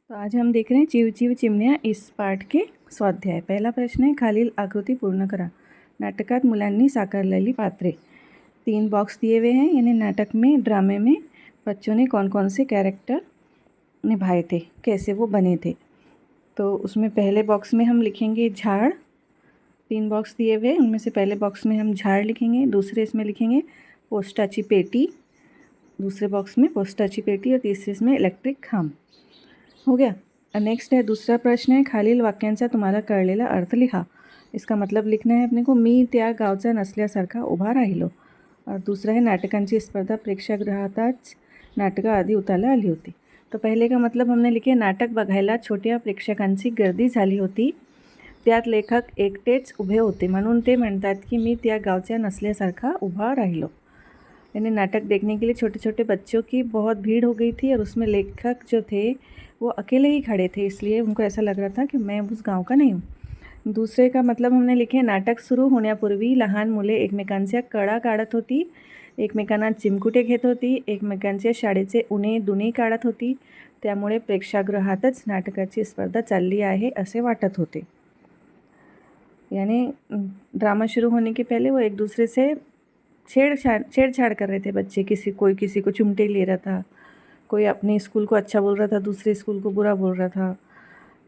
तो आज हम देख रहे हैं चिवचिव चिमण्या इस पाठ के स्वाध्याय। पहिला प्रश्न आहे, खालील आकृती पूर्ण करा। नाटकात मुलांनी साकारलेली पात्रे। 3 बॉक्स दिए हुए हैं, यानी नाटक में, ड्रामे में बच्चों ने कौन कौन से कैरेक्टर निभाए थे, कैसे वो बने थे। तो उसमें पहले बॉक्स में हम लिखेंगे झाड़। 3 बॉक्स दिए हुए, उनमें से पहले बॉक्स में हम झाड़ लिखेंगे, दूसरे इसमें लिखेंगे पोस्टाची पेटी, दूसरे बॉक्स में पोस्टाची पेटी और तीसरे इसमें इलेक्ट्रिक खांब। हो गया। नेक्स्ट है दूसरा प्रश्न आहे, खालील वाक्यांचा तुम्हाला कळलेला अर्थ लिहा। इसका मतलब लिखना है अपने को, मी त्या गावचा नसल्यासारखा उभा राहिलो। और दूसरा है, नाटकांची स्पर्धा प्रेक्षागृहातच नाटकं आधी उतारला आली होती। तो पहले का मतलब हमने लिखे, नाटक बघायला छोट्या प्रेक्षकांची गर्दी झाली होती, त्यात लेखक एकटेच उभे होते, म्हणून ते म्हणतात की मी त्या गावच्या नसल्यासारखा उभा राहिलो। यानी नाटक देखने के लिए छोटे छोटे बच्चों की बहुत भीड़ हो गई थी और उसमें लेखक जो थे वो अकेले ही खड़े थे, इसलिए उनको ऐसा लग रहा था कि मैं उस गांव का नहीं हूँ। दूसरे का मतलब हमने लिखे, नाटक सुरू होण्यापूर्वी लहान मुले एकमेकांच्या कळा काढत होती, एकमेकांना चिमकुटे घेत होती, एकमेकांच्या शाळेचे उणे दुणे काढत होती, त्यामुळे प्रेक्षागृहातच नाटकाची स्पर्धा चालली आहे असे वाटत होते। यानी ड्रामा शुरू होने के पहले वो एक दूसरे से छेड़छाड़ कर रहे थे बच्चे, कोई किसी को चिमटे ले रहा था, कोई अपने स्कूल को अच्छा बोल रहा था, दूसरे स्कूल को बुरा बोल रहा था,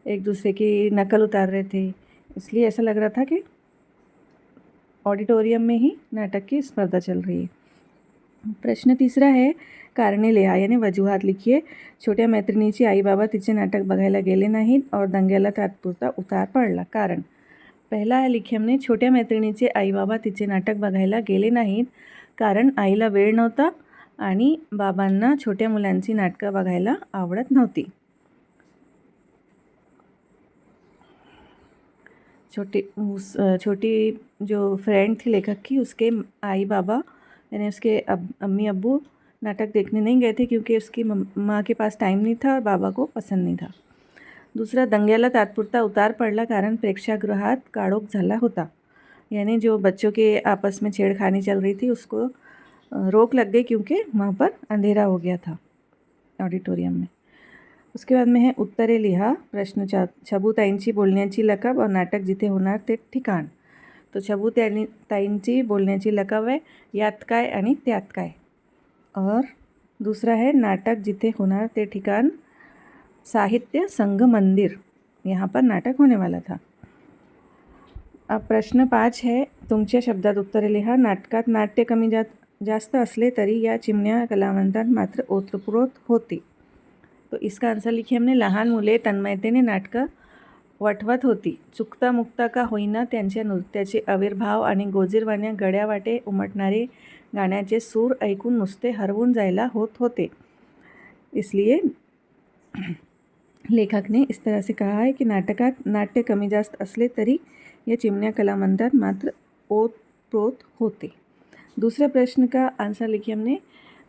एक दूसरे की नकल उतार रहे थे, इसलिए ऐसा लग रहा था कि ऑडिटोरियम में ही नाटक की स्पर्धा चल रही है। प्रश्न तीसरा है, कारणे लिहा, यानी वजूहात लिखिए। छोट्या मैत्रिणीची आई बाबा तिचे नाटक बघायला गेले नाहीत और दंग्याला तात्पुरता उतार पडला। कारण पहिला आहे लिखे हमने, छोट्या मैत्रिणीचे आई बाबा तिचे नाटक बघायला गेले नाहीत कारण आईला वेळ नव्हता आणि बाबांना छोट्या मुलांची नाटकं बघायला आवडत नव्हती। छोटी जो फ्रेंड थी लेखक की, उसके आई बाबा यानी उसके अम्मी अब्बू नाटक देखने नहीं गए थे क्योंकि उसकी माँ के पास टाइम नहीं था और बाबा को पसंद नहीं था। दूसरा, दंग्याला तात्पुरता उतार पडला कारण प्रेक्षागृहात काळोख झाला होता, यानी जो बच्चों के आपस में छेड़खानी चल रही थी उसको रोक लग गई क्योंकि वहाँ पर अंधेरा हो गया था ऑडिटोरियम में। उसके बाद में है उत्तरे लिहा। प्रश्न 4, छबूताईंची बोलण्याची लकब और नाटक जिथे होणार ते ठिकाण। तो छबूताईंची बोलण्याची लकब आहे यात काय आणि त्यात काय। और दूसरा है, नाटक जिथे होणार ते ठिकाण साहित्य संघ मंदिर, यहाँ पर नाटक होने वाला था। अब प्रश्न 5 है, तुमच्या शब्दात उत्तरे लिहा। नाटकात नाट्य कमी जास्त असले तरी या चिमण्या कलावंतांत मात्र ओतप्रोत होती। तो इसका आंसर लिखिए हमने, लहान मुले तन्मयतेने नाटकं वठवत होती, चुकता मुक्ता का होईना त्यांच्या नृत्याचे आविर्भाव आणि गोजीरवाण्या गड्यावाटे उमटणारे गाण्याचे सूर ऐकून नुसते हरवून जायला होत होते। इसलिए लेखक ने इस तरह से कहा है कि नाटकात नाट्य कमी जास्त असले तरी या चिमण्या कलावंतांत मात्र ओतप्रोत होते। दूसरे प्रश्न का आंसर लिखिए हमने,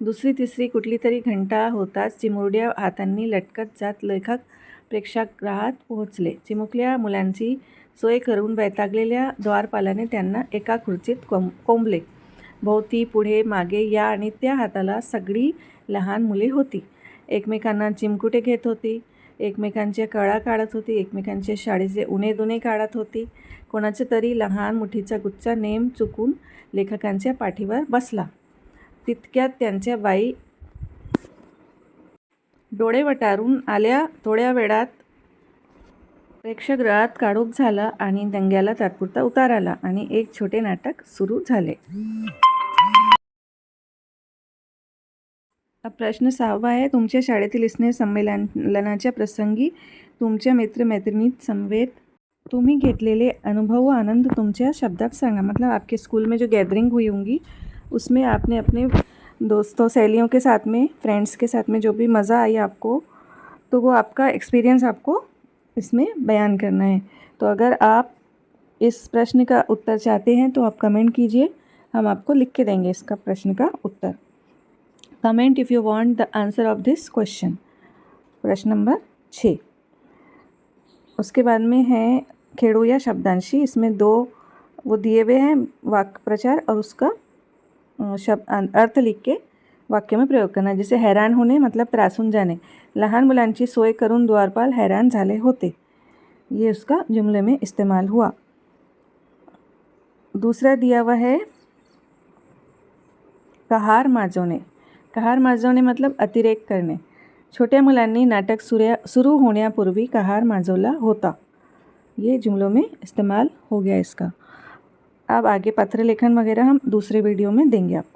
दुसरी तिसरी कुठली तरी घंटा होताच चिमुरड्या हातांनी लटकत जात लेखक प्रेक्षागृहात पोहोचले। चिमुकल्या मुलांची सोय करून वैतागलेल्या द्वारपालाने त्यांना एका खुर्चीत कोंबले। भोवती पुढे मागे या आणि त्या हाताला सगळी लहान मुले होती, एकमेकांना चिमकुटे घेत होती, एकमेकांच्या कळा काढत होती, एकमेकांच्या शाळेचे उणे दुणे काढत होती। कोणाच्या तरी लहान मुठीचा गुच्चा नेम चुकून लेखकांच्या पाठीवर बसला, तितक्यात त्यांच्या बाई डोळे वटारून आल्या। थोड्या वेळात प्रेक्षागृहात काळोख झाला आणि दंग्याला तात्पुरता उतार आला आणि एक छोटे नाटक सुरू झाले। अब प्रश्न 6 है, तुमच्या शाळेतील स्नेह संमेलनाच्या प्रसंगी तुमच्या मित्रमैत्रिणीत समवेत तुम्ही घेतलेले अनुभव व आनंद तुमच्या शब्दात सांगा। मतलब आपके स्कूल में जो गैदरिंग हुई होंगी उसमें आपने अपने दोस्तों सहेलियों के साथ में, फ्रेंड्स के साथ में जो भी मज़ा आई आपको, तो वो आपका एक्सपीरियंस आपको इसमें बयान करना है। तो अगर आप इस प्रश्न का उत्तर चाहते हैं तो आप कमेंट कीजिए, हम आपको लिख के देंगे इसका प्रश्न का उत्तर। Comment if you want the answer of this question. प्रश्न नंबर 6। उसके बाद में है खेड़ू या शब्दांशी, इसमें 2 वो दिए हुए हैं वाक्य प्रचार और उसका शब्द अर्थ लिख के वाक्य में प्रयोग करना। जैसे हैरान होणे मतलब त्रासून जाणे, लहान मुलांची सोय करून द्वारपाल हैरान झाले होते, ये उसका जुमले में इस्तेमाल हुआ। दूसरा दिया हुआ है कहार माजवणे। कहार माजवणे मतलब अतिरेक करणे। छोट्या मुलांनी नाटक सुरू होण्यापूर्वी कहार माजवला होता, ये जुमलों में इस्तेमाल हो गया इसका। अब आगे पत्र लेखन वगैरह हम दूसरे वीडियो में देंगे आपको।